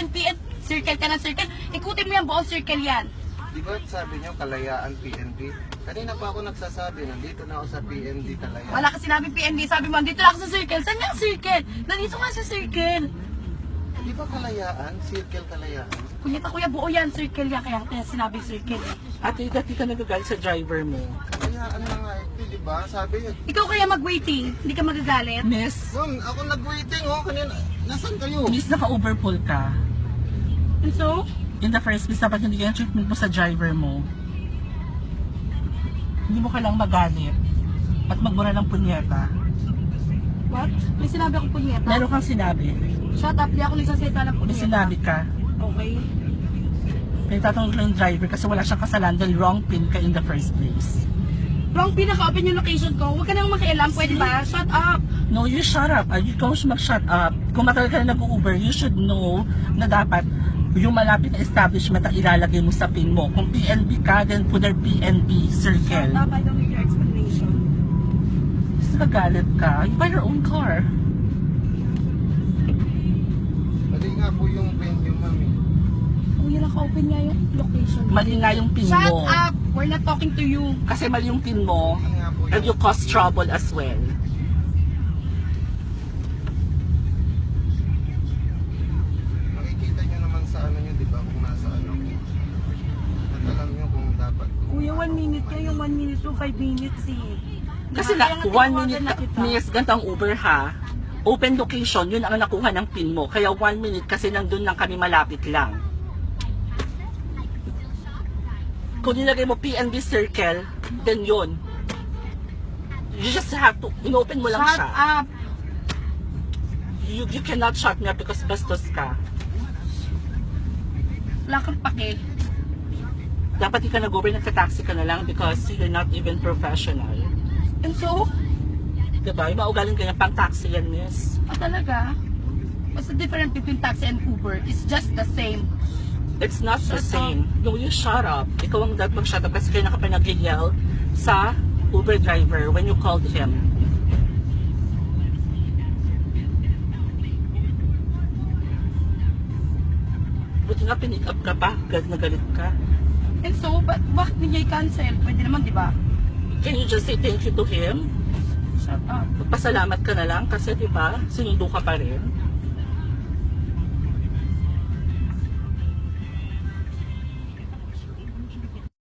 PNP, circle ka ng circle. Ikutin mo yan, buong circle yan. Di ba sabi niyo kalayaan PNP? Kanina pa ako nagsasabi, nandito na ako sa PNP kalayaan. Wala ka sinabing PNP, sabi mo, dito lang ako sa circle. Saan nga circle? Nandito nga sa circle. Di ba kalayaan? Circle kalayaan? Kunyata kuya, buo yan, circle yan. Kaya sinabing circle. Ate, dati ka nagagalit sa driver mo. Kalayaan na nga ito, di ba? Sabi niyo. Ikaw kaya mag-waiting, hindi ka magagalit? Miss, Yun, ako nag-waiting oh, kanina. Nasaan kayo? miss naka-overpull ka. And so, In the first place, dapat hindi ka yung treatment mo sa driver mo. Hindi mo kailangang magalit at magmura ng punyeta. what? May sinabi akong punyeta. Meron kang sinabi. Shut up, di ako nagsasalita ng May punyeta. sinabi ka. Okay. Pinatatawag lang yung driver kasi wala siyang kasalanan dahil wrong pin ka in the first place. Wrong pinaka-open yung location ko. Huwag ka nang makialam, pwede ba? Shut up. No, you shut up. Ikaw should mag-shut up. Kung matagal ka na nag-Uber, you should know na dapat yung malapit na establishment ang ilalagay mo sa pin mo. Kung PNB ka, then put their PNB Shut circle. up, I don't need your explanation. Kasi nagalit ka, you buy your own car. Mali nga po yung pin niyo, mami. Kuya, naka-open nga yung location. Mali nga yung pin Shut mo. up! We're not talking to you. Kasi mali yung pin mo, Mali nga po and you cause trouble as well. Makikita niyo naman sa ano niyo, di ba? Kung nasa ano. At alam niyo kung dapat. Kuya, 1 minute nga yung 1 minute to 5 minutes eh. Kasi Kaya na, nga 1 tinawagan minute, na kita. miss, ganito ang Uber ha. Open location, yun ang nakuha ng pin mo. Kaya 1 minute kasi nandun lang kami malapit lang. Kung nilagay mo PNB circle, then yun. You just have to, inopen mo lang Shut siya. up! You cannot shut me up because bastos ka. Wala kang pake. Dapat di ka nag-Uber, nagka-taxi ka na lang because you're not even professional. And so, Diba? Yung maugaling ganyan, pang taxi yan, miss. talaga? What's the difference between taxi and Uber? It's just the same. It's not the Shut same. No, you shut up. Ikaw ang dapat mag-shut up kasi kaya ka pa nag-yell sa Uber driver when you called him. Buti nga pinick up ka pa, galit na galit ka. And so, bakit niya i-cancel? Pwede naman, di ba? Can you just say thank you to him? Shut up. Magpasalamat ka na lang kasi di ba, sinundo ka pa rin.